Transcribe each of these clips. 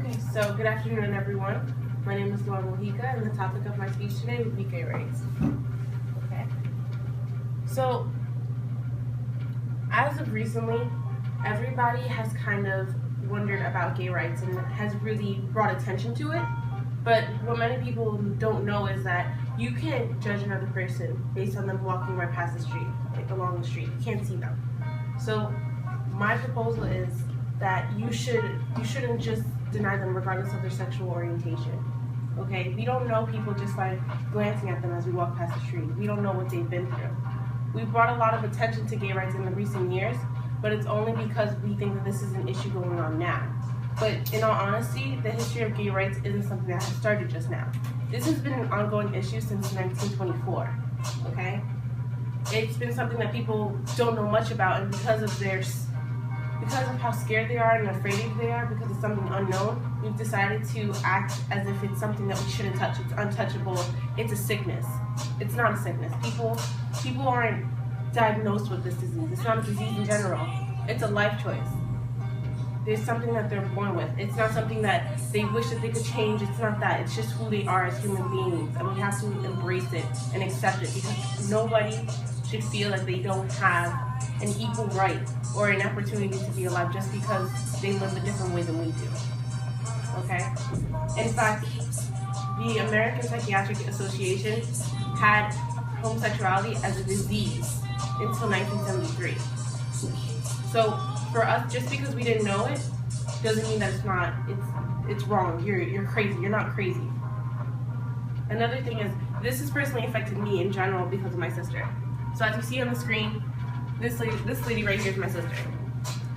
Okay, so good afternoon, everyone. My name is Laura Mojica, and the topic of my speech today would be gay rights. Okay. So, as of recently, everybody has kind of wondered about gay rights and has really brought attention to it. But what many people don't know is that you can't judge another person based on them walking right past the street, like along the street. You can't see them. So, my proposal is that you shouldn't just deny them regardless of their sexual orientation. Okay? We don't know people just by glancing at them as we walk past the street. We don't know what they've been through. We've brought a lot of attention to gay rights in the recent years, but it's only because we think that this is an issue going on now. But in all honesty, the history of gay rights isn't something that has started just now. This has been an ongoing issue since 1924. Okay? It's been something that people don't know much about, and because of how scared they are and afraid they are, because it's something unknown, we've decided to act as if it's something that we shouldn't touch. It's untouchable. It's a sickness. It's not a sickness. People aren't diagnosed with this disease. It's not a disease in general. It's a life choice. There's something that they're born with. It's not something that they wish that they could change. It's not that. It's just who they are as human beings, and we have to embrace it and accept it, because nobody should feel like they don't have an equal right or an opportunity to be alive just because they live a different way than we do. Okay? In fact, the American Psychiatric Association had homosexuality as a disease until 1973. So for us, just because we didn't know it doesn't mean that it's wrong. You're crazy. You're not crazy. Another thing is, this has personally affected me in general because of my sister. So as you see on the screen, this lady right here is my sister.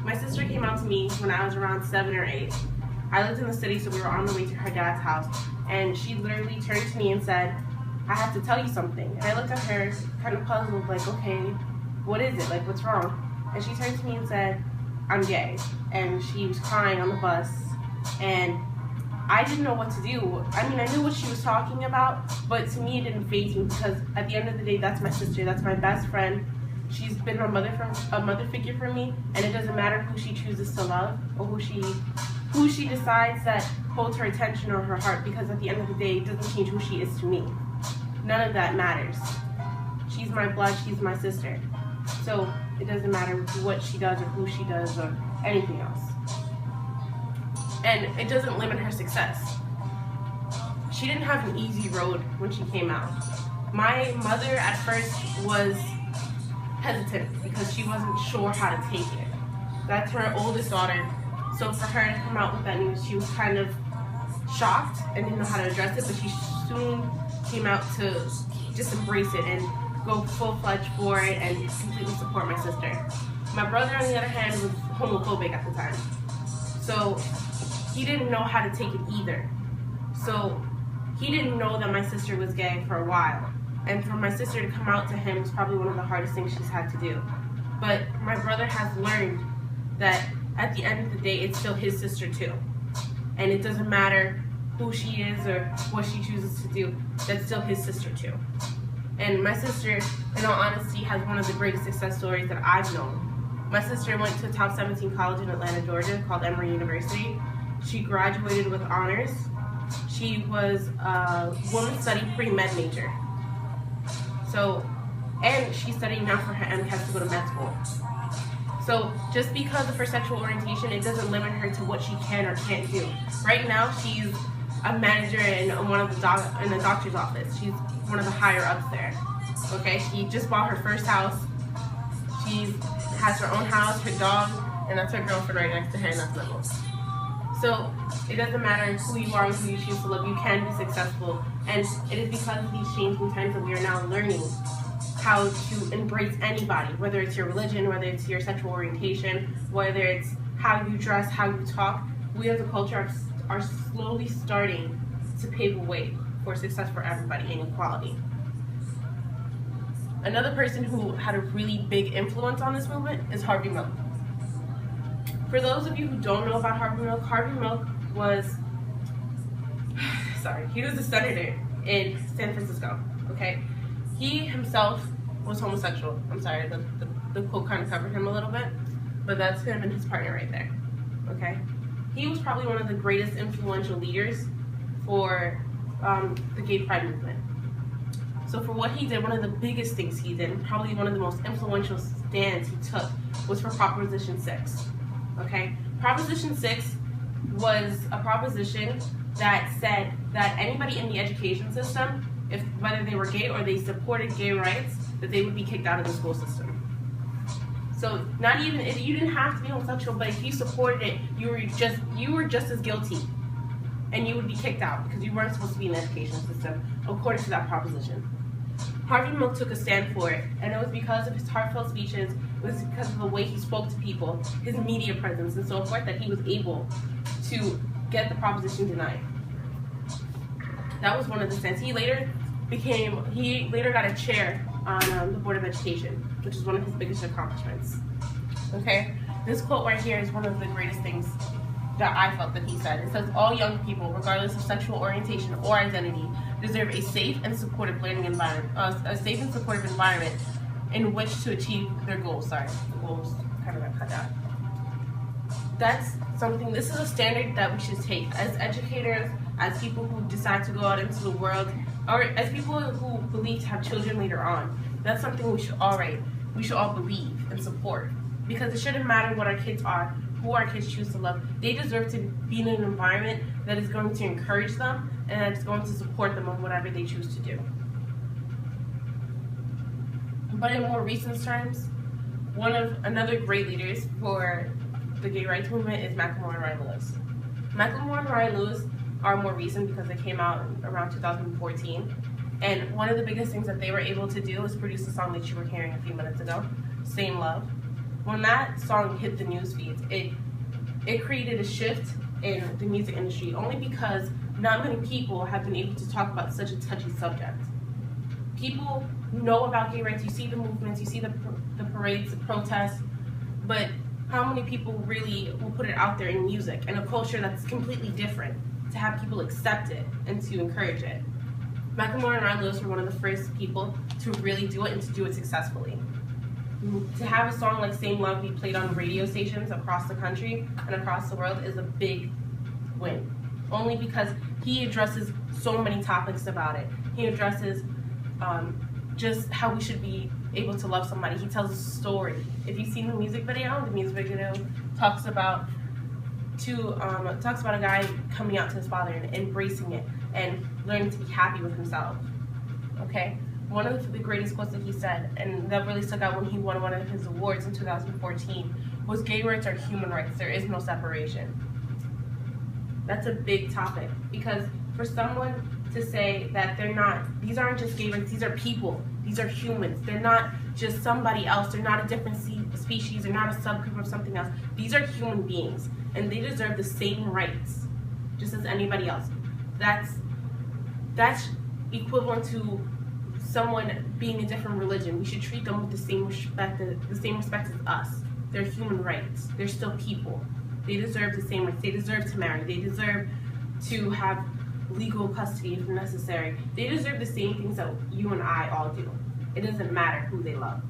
My sister came out to me when I was around 7 or 8. I lived in the city, so we were on the way to her dad's house, and she literally turned to me and said, "I have to tell you something." And I looked at her, kind of puzzled, like, okay, what is it? Like, what's wrong? And she turned to me and said, "I'm gay." And she was crying on the bus, and I didn't know what to do. I mean, I knew what she was talking about, but to me it didn't faze me, because at the end of the day, that's my sister, that's my best friend. She's been a mother figure for me, and it doesn't matter who she chooses to love or who she decides that holds her attention or her heart, because at the end of the day, it doesn't change who she is to me. None of that matters. She's my blood, she's my sister. So it doesn't matter what she does or who she does or anything else. And it doesn't limit her success. She didn't have an easy road when she came out. My mother at first was hesitant because she wasn't sure how to take it. That's her oldest daughter. So for her to come out with that news, she was kind of shocked and didn't know how to address it, but she soon came out to just embrace it and go full-fledged for it and completely support my sister. My brother, on the other hand, was homophobic at the time. So he didn't know how to take it either. So he didn't know that my sister was gay for a while. And for my sister to come out to him was probably one of the hardest things she's had to do. But my brother has learned that at the end of the day, it's still his sister too. And it doesn't matter who she is or what she chooses to do, that's still his sister too. And my sister, in all honesty, has one of the greatest success stories that I've known. My sister went to a top 17 college in Atlanta, Georgia, called Emory University. She graduated with honors. She was a women's study pre-med major. So, and she's studying now for her MCAT to go to med school. So just because of her sexual orientation, it doesn't limit her to what she can or can't do. Right now, she's a manager in in the doctor's office. She's one of the higher ups there. Okay, she just bought her first house. She has her own house, her dog, and that's her girlfriend right next to her, and that's Memo. So it doesn't matter who you are and who you choose to love. You can be successful, and it is because of these changing times that we are now learning how to embrace anybody, whether it's your religion, whether it's your sexual orientation, whether it's how you dress, how you talk. We as a culture are slowly starting to pave a way for success for everybody and equality. Another person who had a really big influence on this movement is Harvey Milk. For those of you who don't know about Harvey Milk was, he was a senator in San Francisco, okay? He himself was homosexual. I'm sorry, the quote kind of covered him a little bit, but that's him and his partner right there, okay? he was probably one of the greatest influential leaders for the gay pride movement. So for what he did, one of the biggest things he did, and probably one of the most influential stands he took, was for Proposition 6. Okay? Proposition 6 was a proposition that said that anybody in the education system, if whether they were gay or they supported gay rights, that they would be kicked out of the school system. So not even, you didn't have to be homosexual, but if you supported it, you were just as guilty, and you would be kicked out because you weren't supposed to be in the education system according to that proposition. Harvey Milk took a stand for it, and it was because of his heartfelt speeches, it was because of the way he spoke to people, his media presence, and so forth, that he was able to get the proposition denied. That was one of the stands. He later got a chair on the Board of Education, which is one of his biggest accomplishments. Okay? This quote right here is one of the greatest things that I felt that he said. It says, all young people, regardless of sexual orientation or identity, deserve a safe and supportive learning environment, in which to achieve their goals. Sorry, the goals kind of got cut out. That's something, this is a standard that we should take as educators, as people who decide to go out into the world, or as people who believe to have children later on. That's something we should all believe and support. Because it shouldn't matter what our kids are, who our kids choose to love. They deserve to be in an environment that is going to encourage them and that is going to support them on whatever they choose to do. But in more recent times, another great leaders for the gay rights movement is Macklemore and Ryan Lewis. Macklemore and Ryan Lewis are more recent because they came out around 2014. And one of the biggest things that they were able to do was produce the song that you were hearing a few minutes ago, Same Love. When that song hit the news feeds, it created a shift in the music industry, only because not many people have been able to talk about such a touchy subject. People know about gay rights, you see the movements, you see the parades, the protests, but how many people really will put it out there in music, in a culture that's completely different, to have people accept it and to encourage it? Macklemore and Ryan Lewis were one of the first people to really do it and to do it successfully. To have a song like Same Love be played on radio stations across the country and across the world is a big win. Only because he addresses so many topics about it. He addresses just how we should be able to love somebody. He tells a story. If you've seen the music video talks about a guy coming out to his father and embracing it and learning to be happy with himself. Okay? One of the greatest quotes that he said, and that really stuck out when he won one of his awards in 2014, was gay rights are human rights. There is no separation. That's a big topic, because for someone to say that these aren't just gay rights, these are people, these are humans. They're not just somebody else, they're not a different species, they're not a subgroup of something else. These are human beings, and they deserve the same rights, just as anybody else. That's equivalent to someone being a different religion. We should treat them with the same respect as us. They're human rights. They're still people. They deserve the same rights. They deserve to marry. They deserve to have legal custody if necessary. They deserve the same things that you and I all do. It doesn't matter who they love.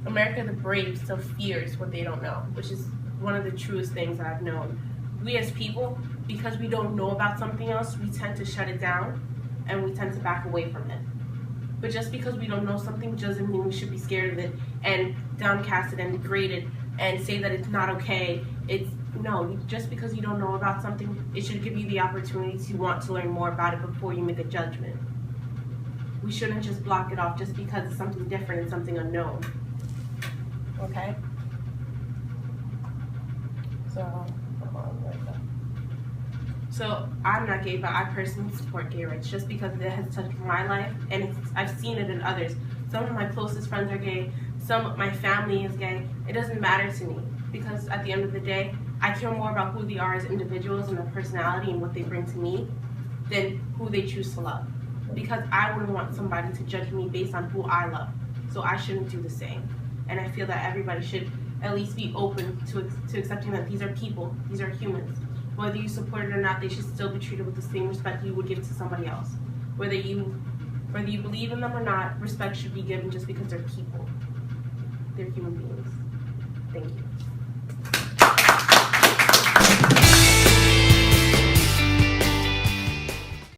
America the brave still fears what they don't know, which is one of the truest things that I've known. We as people, because we don't know about something else, we tend to shut it down and we tend to back away from it. But just because we don't know something doesn't mean we should be scared of it and downcasted and degraded and say that it's not okay. No, just because you don't know about something, it should give you the opportunity to want to learn more about it before you make a judgment. We shouldn't just block it off just because it's something different and something unknown. Okay? So I'm not gay, but I personally support gay rights just because it has touched my life, and I've seen it in others. Some of my closest friends are gay, some of my family is gay. It doesn't matter to me, because at the end of the day, I care more about who they are as individuals and their personality and what they bring to me than who they choose to love. Because I wouldn't want somebody to judge me based on who I love, so I shouldn't do the same. And I feel that everybody should at least be open to accepting that these are people, these are humans. Whether you support it or not, they should still be treated with the same respect you would give to somebody else. Whether you believe in them or not, respect should be given just because they're people. They're human beings. Thank you.